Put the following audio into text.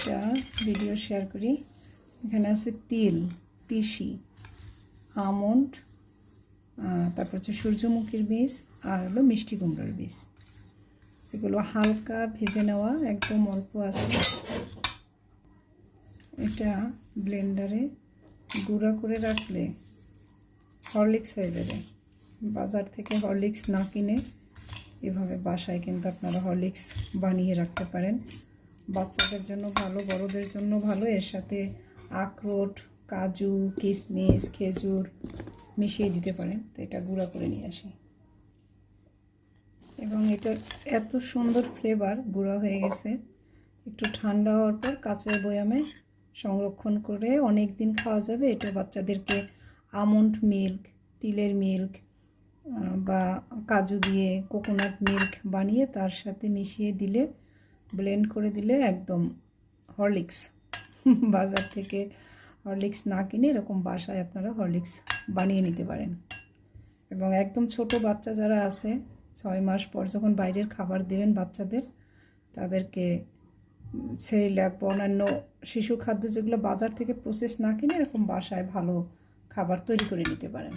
একটা video share করি। এখানে আছে তিল, তিসি, আমন্ড, তারপর হচ্ছে সূর্যমুখীর বীজ আর হলো মিষ্টি কুমড়োর বীজ। এগুলো হালকা ভেজে নেওয়া, একদম অল্প আছে। এটা ব্লেন্ডারে গুঁড়া করে রাখলে হরলিক্স হয়ে যাবে। বাজার থেকে হরলিক্স না কিনে এভাবে বাসায় কিন্তু আপনারা হরলিক্স বানিয়ে রাখতে পারেন। বাচ্চাদের জন্য ভালো, বড়দের জন্য ভালো। এর সাথে আখরোট, কাজু, কিশমিশ, খেজুর মিশিয়ে দিতে পারেন। তো এটা গুঁড়া করে নিয়ে আসি এবং এটা এত সুন্দর ফ্লেভার, গুঁড়া হয়ে গেছে। একটু ঠান্ডা হওয়ার পর কাঁচের বয়ামে সংরক্ষণ করে অনেক দিন খাওয়া যাবে। এটা বাচ্চাদেরকে আমন্ড মিল্ক, তিলের মিল্ক বা কাজু দিয়ে কোকোনাট মিল্ক বানিয়ে তার সাথে মিশিয়ে দিলে, ব্লেন্ড করে দিলে একদম হরলিক্স। বাজার থেকে হরলিক্স না কিনে এরকম বাসায় আপনারা হরলিক্স বানিয়ে নিতে পারেন। এবং একদম ছোট বাচ্চা যারা আছে, 6 মাস পর যখন বাইরের খাবার দেবেন বাচ্চাদের, তাদেরকে সেরিল্যাক বা অন্যান্য শিশু খাদ্য যেগুলো বাজার থেকে প্রসেস না কিনে এরকম বাসায় ভালো খাবার তৈরি করে নিতে পারেন।